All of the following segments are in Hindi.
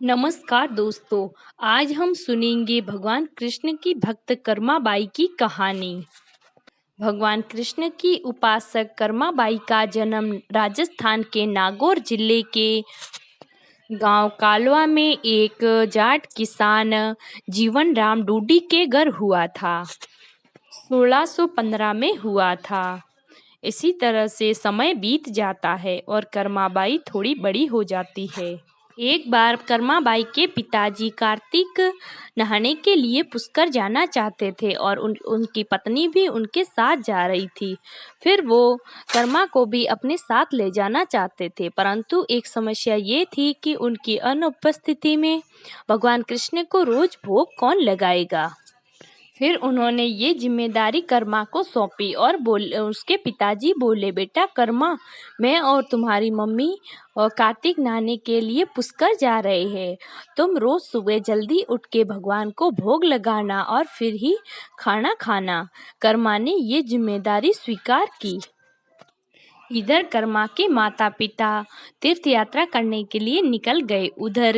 नमस्कार दोस्तों। आज हम सुनेंगे भगवान कृष्ण की भक्त कर्माबाई की कहानी। भगवान कृष्ण की उपासक कर्माबाई का जन्म राजस्थान के नागौर जिले के गांव कालवा में एक जाट किसान जीवन राम डूडी के घर हुआ था। 1615 में हुआ था। इसी तरह से समय बीत जाता है और कर्माबाई थोड़ी बड़ी हो जाती है। एक बार कर्माबाई के पिताजी कार्तिक नहाने के लिए पुष्कर जाना चाहते थे और उनकी पत्नी भी उनके साथ जा रही थी। फिर वो कर्मा को भी अपने साथ ले जाना चाहते थे, परंतु एक समस्या ये थी कि उनकी अनुपस्थिति में भगवान कृष्ण को रोज भोग कौन लगाएगा। फिर उन्होंने ये जिम्मेदारी कर्मा को सौंपी और उसके पिताजी बोले, बेटा कर्मा, मैं और तुम्हारी मम्मी और कार्तिक नहाने के लिए पुष्कर जा रहे हैं। तुम रोज सुबह जल्दी उठ के भगवान को भोग लगाना और फिर ही खाना खाना। कर्मा ने ये जिम्मेदारी स्वीकार की। इधर कर्मा के माता पिता तीर्थ यात्रा करने के लिए निकल गए। उधर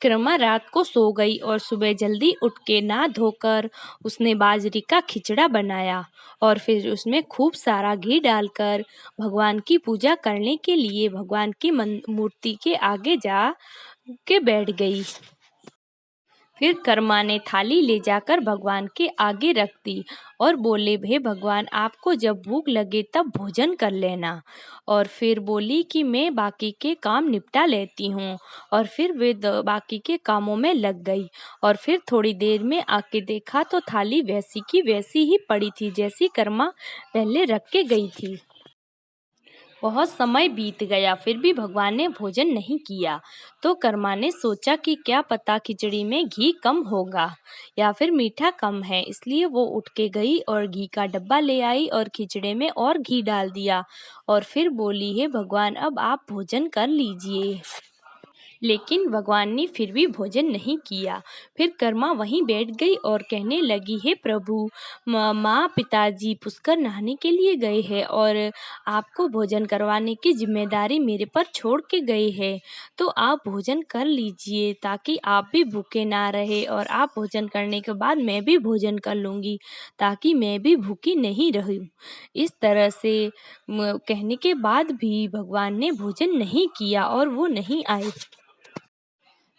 कर्मा रात को सो गई और सुबह जल्दी उठ के नहा धोकर उसने बाजरी का खिचड़ा बनाया और फिर उसमें खूब सारा घी डालकर भगवान की पूजा करने के लिए भगवान की मूर्ति के आगे जा के बैठ गई। फिर कर्मा ने थाली ले जाकर भगवान के आगे रख दी और बोले, हे भगवान, आपको जब भूख लगे तब भोजन कर लेना। और फिर बोली कि मैं बाकी के काम निपटा लेती हूँ। और फिर वे बाकी के कामों में लग गई और फिर थोड़ी देर में आके देखा तो थाली वैसी की वैसी ही पड़ी थी जैसी कर्मा पहले रख के गई थी। बहुत समय बीत गया, फिर भी भगवान ने भोजन नहीं किया। तो कर्मा ने सोचा कि क्या पता खिचड़ी में घी कम होगा या फिर मीठा कम है, इसलिए वो उठ के गई और घी का डब्बा ले आई और खिचड़े में और घी डाल दिया और फिर बोली, हे भगवान, अब आप भोजन कर लीजिए। लेकिन भगवान ने फिर भी भोजन नहीं किया। फिर कर्मा वहीं बैठ गई और कहने लगी, हे प्रभु, माँ पिताजी पुष्कर नहाने के लिए गए हैं और आपको भोजन करवाने की जिम्मेदारी मेरे पर छोड़ के गए हैं, तो आप भोजन कर लीजिए ताकि आप भी भूखे ना रहे और आप भोजन करने के बाद मैं भी भोजन कर लूँगी ताकि मैं भी भूखी नहीं रहूँ। इस तरह से कहने के बाद भी भगवान ने भोजन नहीं किया और वो नहीं आए।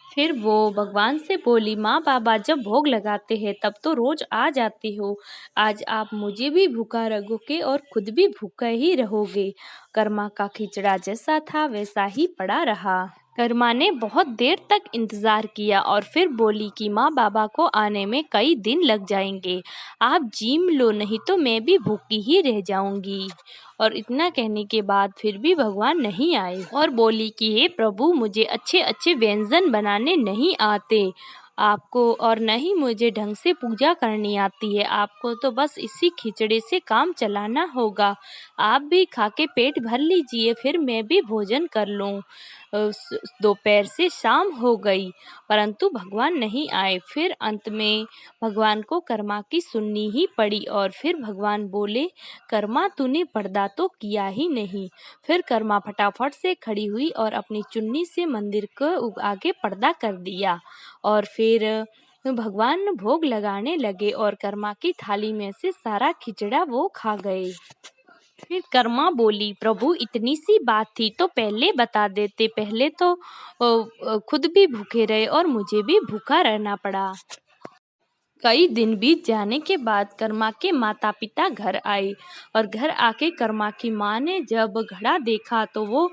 फिर वो भगवान से बोली, माँ बाबा जब भोग लगाते हैं तब तो रोज आ जाते हो, आज आप मुझे भी भूखा रखोगे और खुद भी भूखा ही रहोगे। कर्मा का खिचड़ा जैसा था वैसा ही पड़ा रहा। कर्मा ने बहुत देर तक इंतजार किया और फिर बोली कि माँ बाबा को आने में कई दिन लग जाएंगे, आप जीम लो, नहीं तो मैं भी भूखी ही रह जाऊंगी। और इतना कहने के बाद फिर भी भगवान नहीं आए और बोली कि हे प्रभु, मुझे अच्छे अच्छे व्यंजन बनाने नहीं आते आपको और न ही मुझे ढंग से पूजा करनी आती है, आपको तो बस इसी खिचड़े से काम चलाना होगा। आप भी खा के पेट भर लीजिए, फिर मैं भी भोजन कर लूँ। दोपहर से शाम हो गई परंतु भगवान नहीं आए। फिर अंत में भगवान को कर्मा की सुननी ही पड़ी और फिर भगवान बोले, कर्मा, तूने पर्दा तो किया ही नहीं। फिर कर्मा फटाफट से खड़ी हुई और अपनी चुन्नी से मंदिर को आगे पर्दा कर दिया और फिर भगवान भोग लगाने लगे और कर्मा की थाली में से सारा खिचड़ा वो खा गए। फिर कर्मा बोली, प्रभु, इतनी सी बात थी तो पहले बता देते, पहले तो खुद भी भूखे रहे और मुझे भी भूखा रहना पड़ा। कई दिन बीत जाने के बाद कर्मा के माता पिता घर आए और घर आके कर्मा की माँ ने जब घड़ा देखा तो वो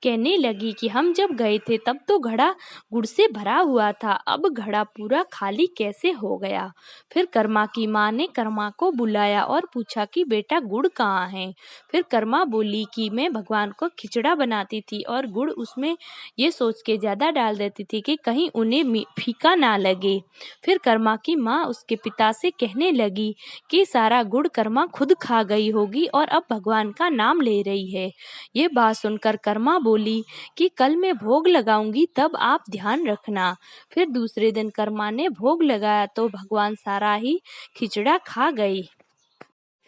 कहने लगी कि हम जब गए थे तब तो घड़ा गुड़ से भरा हुआ था, अब घड़ा पूरा खाली कैसे हो गया। फिर कर्मा की माँ ने कर्मा को बुलाया और पूछा कि बेटा, गुड़ कहाँ है। फिर कर्मा बोली कि मैं भगवान को खिचड़ा बनाती थी और गुड़ उसमें ये सोच के ज़्यादा डाल देती थी कि कहीं उन्हें फीका ना लगे। फिर कर्मा की माँ उसके पिता से कहने लगी कि सारा गुड़ कर्मा खुद खा गई होगी और अब भगवान का नाम ले रही है। ये बात सुनकर कर्मा बोली कि कल मैं भोग लगाऊंगी, तब आप ध्यान रखना। फिर दूसरे दिन कर्मा ने भोग लगाया तो भगवान सारा ही खिचड़ा खा गई।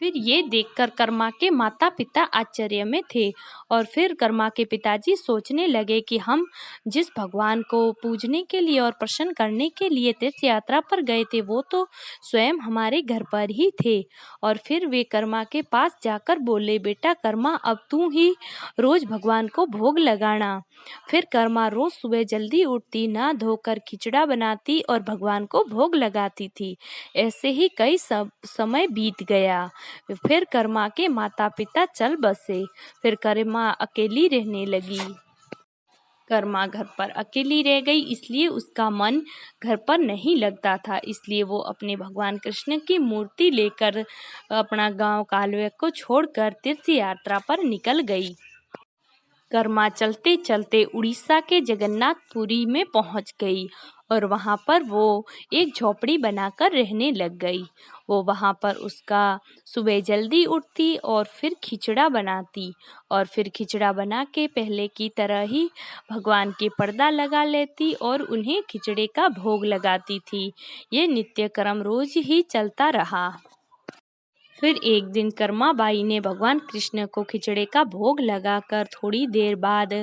फिर ये देखकर कर्मा के माता पिता आश्चर्य में थे और फिर कर्मा के पिताजी सोचने लगे कि हम जिस भगवान को पूजने के लिए और प्रसन्न करने के लिए तीर्थ यात्रा पर गए थे वो तो स्वयं हमारे घर पर ही थे। और फिर वे कर्मा के पास जाकर बोले, बेटा कर्मा, अब तू ही रोज भगवान को भोग लगाना। फिर कर्मा रोज सुबह जल्दी उठती, नहा धोकर खिचड़ा बनाती और भगवान को भोग लगाती थी। ऐसे ही कई समय बीत गया। फिर कर्मा के माता पिता चल बसे। फिर कर्मा अकेली रहने लगी। कर्मा घर पर अकेली रह गई, इसलिए उसका मन घर पर नहीं लगता था। इसलिए वो अपने भगवान कृष्ण की मूर्ति लेकर अपना गांव कालवे को छोड़कर तीर्थ यात्रा पर निकल गई। कर्मा चलते चलते उड़ीसा के जगन्नाथपुरी में पहुंच गई और वहां पर वो एक झोपड़ी बनाकर रहने लग गई। वो वहां पर उसका सुबह जल्दी उठती और फिर खिचड़ा बनाती और फिर खिचड़ा बना के पहले की तरह ही भगवान के पर्दा लगा लेती और उन्हें खिचड़े का भोग लगाती थी। ये नित्य क्रम रोज ही चलता रहा। फिर एक दिन कर्माबाई ने भगवान कृष्ण को खिचड़े का भोग लगाकर थोड़ी देर बाद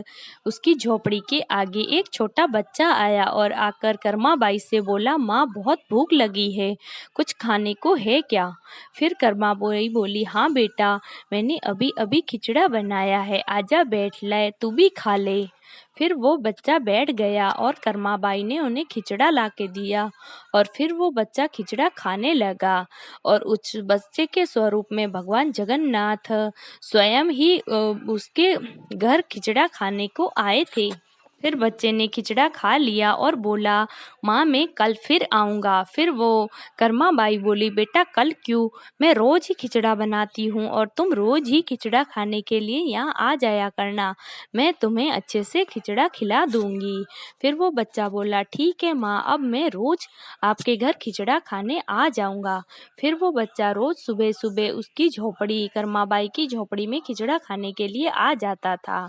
उसकी झोपड़ी के आगे एक छोटा बच्चा आया और आकर कर्माबाई से बोला, माँ बहुत भूख लगी है, कुछ खाने को है क्या? फिर कर्माबाई बोली, हाँ बेटा, मैंने अभी अभी खिचड़ा बनाया है, आजा बैठ ले, तू भी खा ले। फिर वो बच्चा बैठ गया और कर्माबाई ने उन्हें खिचड़ा ला के दिया और फिर वो बच्चा खिचड़ा खाने लगा और उस बच्चे के स्वरूप में भगवान जगन्नाथ स्वयं ही उसके घर खिचड़ा खाने को आए थे। फिर बच्चे ने खिचड़ा खा लिया और बोला, माँ मैं कल फिर आऊँगा। फिर वो कर्माबाई बोली, बेटा कल क्यों, मैं रोज ही खिचड़ा बनाती हूँ और तुम रोज ही खिचड़ा खाने के लिए यहाँ आ जाया करना, मैं तुम्हें अच्छे से खिचड़ा खिला दूंगी। फिर वो बच्चा बोला, ठीक है माँ, अब मैं रोज आपके घर खिचड़ा खाने आ जाऊँगा। फिर वो बच्चा रोज सुबह सुबह उसकी झोपड़ी, कर्माबाई की झोपड़ी में खिचड़ा खाने के लिए आ जाता था।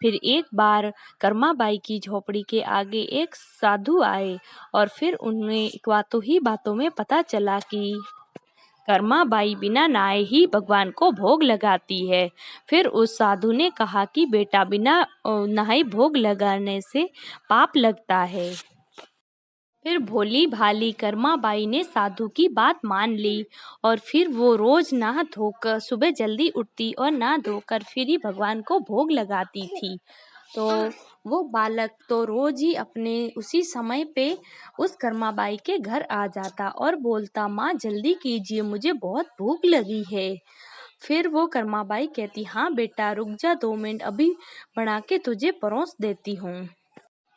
फिर एक बार कर्माबाई की झोपड़ी के आगे एक साधु आए और फिर उन्हें बातों में पता चला कि कर्माबाई बिना नहाए ही भगवान को भोग लगाती है। फिर उस साधु ने कहा कि बेटा, बिना नहाए भोग लगाने से पाप लगता है। फिर भोली भाली कर्माबाई ने साधु की बात मान ली और फिर वो रोज नहा धोकर सुबह जल्दी उठती और नहा धोकर फिर ही भगवान को भोग लगाती थी। तो वो बालक तो रोज ही अपने उसी समय पे उस कर्माबाई के घर आ जाता और बोलता, माँ जल्दी कीजिए, मुझे बहुत भूख लगी है। फिर वो कर्माबाई कहती, हाँ बेटा रुक जा 2 मिनट, अभी बना के तुझे परोस देती हूँ।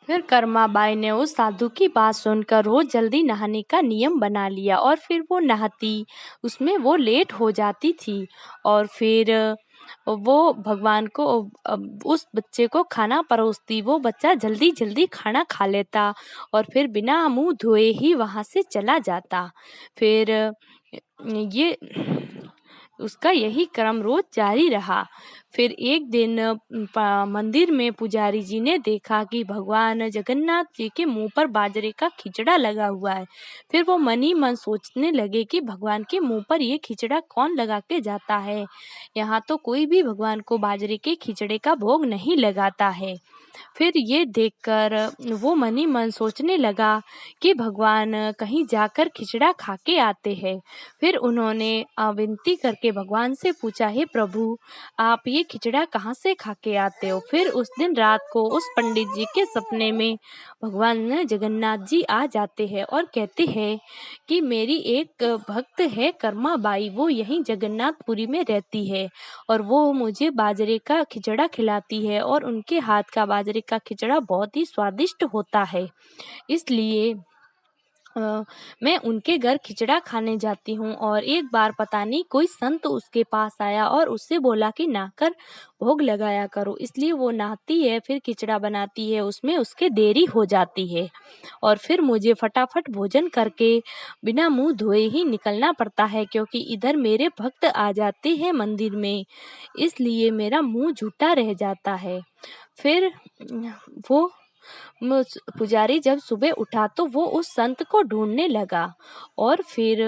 फिर कर्माबाई ने उस साधु की बात सुनकर रोज जल्दी नहाने का नियम बना लिया और फिर वो नहाती, उसमें वो लेट हो जाती थी और फिर वो भगवान को उस बच्चे को खाना परोसती। वो बच्चा जल्दी जल्दी खाना खा लेता और फिर बिना मुंह धोए ही वहां से चला जाता। फिर ये उसका यही क्रम रोज जारी रहा। फिर एक दिन मंदिर में पुजारी जी ने देखा कि भगवान जगन्नाथ जी के मुंह पर बाजरे का खिचड़ा लगा हुआ है। फिर वो मन ही मन सोचने लगे कि भगवान के मुंह पर ये खिचड़ा कौन लगा के जाता है, यहाँ तो कोई भी भगवान को बाजरे के खिचड़े का भोग नहीं लगाता है। फिर ये देखकर वो मन ही मन सोचने लगा कि भगवान कहीं जाकर खिचड़ा खा के आते हैं। फिर उन्होंने विनती करके भगवान से पूछा, हे प्रभु, आप ये खिचड़ा कहाँ से खा के आते हो? फिर उस दिन रात को उस पंडित जी के सपने में भगवान जगन्नाथ जी आ जाते हैं और कहते हैं कि मेरी एक भक्त है कर्माबाई, वो यहीं जगन्नाथपुरी में रहती है और वो मुझे बाजरे का खिचड़ा खिलाती है और उनके हाथ का बाजरे का खिचड़ा बहुत ही स्वादिष्ट होता है, इसलिए मैं उनके घर खिचड़ा खाने जाती हूँ। और एक बार पता नहीं कोई संत उसके पास आया और उससे बोला कि नहाकर भोग लगाया करो, इसलिए वो नहाती है, फिर खिचड़ा बनाती है, उसमें उसके देरी हो जाती है और फिर मुझे फटाफट भोजन करके बिना मुंह धोए ही निकलना पड़ता है, क्योंकि इधर मेरे भक्त आ जाते हैं मंदिर में, इसलिए मेरा मुंह झूठा रह जाता है। फिर वो पुजारी जब सुबह उठा तो वो उस संत को ढूंढने लगा और फिर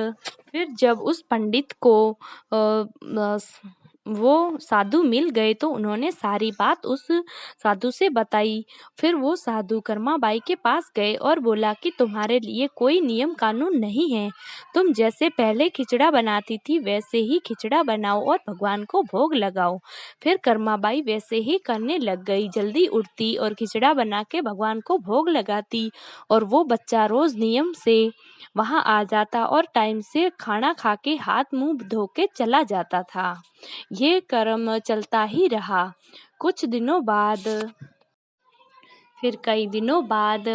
फिर जब उस पंडित को वो साधु मिल गए तो उन्होंने सारी बात उस साधु से बताई। फिर वो साधु कर्माबाई के पास गए और बोला कि तुम्हारे लिए कोई नियम कानून नहीं है, तुम जैसे पहले खिचड़ा बनाती थी वैसे ही खिचड़ा बनाओ और भगवान को भोग लगाओ। फिर कर्माबाई वैसे ही करने लग गई, जल्दी उठती और खिचड़ा बना के भगवान को भोग लगाती और वो बच्चा रोज नियम से वहाँ आ जाता और टाइम से खाना खा के हाथ मुंह धो के चला जाता था। ये क्रम चलता ही रहा। कुछ दिनों बाद फिर कई दिनों बाद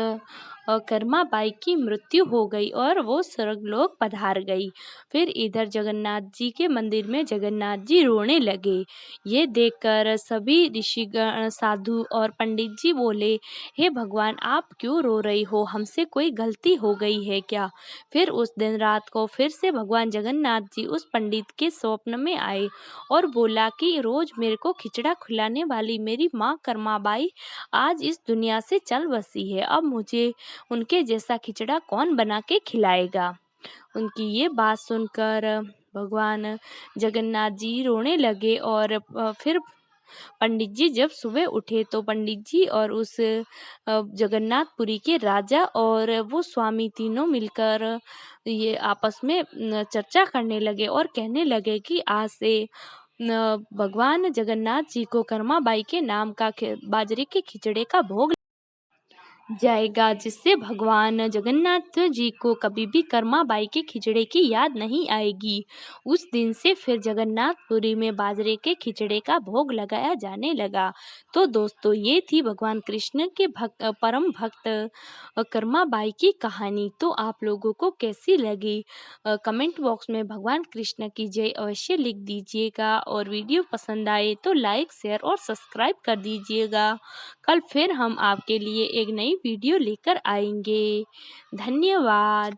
कर्माबाई की मृत्यु हो गई और वो स्वर्गलोक पधार गई। फिर इधर जगन्नाथ जी के मंदिर में जगन्नाथ जी रोने लगे। ये देखकर सभी ऋषिगण, साधु और पंडित जी बोले, हे भगवान, आप क्यों रो रही हो? हमसे कोई गलती हो गई है क्या? फिर उस दिन रात को फिर से भगवान जगन्नाथ जी उस पंडित के स्वप्न में आए और बोला कि रोज मेरे को खिचड़ा खिलाने वाली मेरी माँ कर्माबाई आज इस दुनिया से चल बसी है। अब मुझे उनके जैसा खिचड़ा कौन बना के खिलाएगा? उनकी ये बात सुनकर भगवान जगन्नाथ जी रोने लगे और फिर पंडित जी जब सुबह उठे तो पंडित जी और उस जगन्नाथपुरी के राजा और वो स्वामी तीनों मिलकर ये आपस में चर्चा करने लगे और कहने लगे कि आज से भगवान जगन्नाथ जी को कर्माबाई के नाम का बाजरे के खिचड़े का भोग जाएगा, जिससे भगवान जगन्नाथ जी को कभी भी कर्माबाई के खिचड़े की याद नहीं आएगी। उस दिन से फिर जगन्नाथपुरी में बाजरे के खिचड़े का भोग लगाया जाने लगा। तो दोस्तों, ये थी भगवान कृष्ण के परम भक्त कर्माबाई की कहानी। तो आप लोगों को कैसी लगी? कमेंट बॉक्स में भगवान कृष्ण की जय अवश्य लिख दीजिएगा और वीडियो पसंद आए तो लाइक, शेयर और सब्सक्राइब कर दीजिएगा। कल फिर हम आपके लिए एक नई वीडियो लेकर आएंगे। धन्यवाद।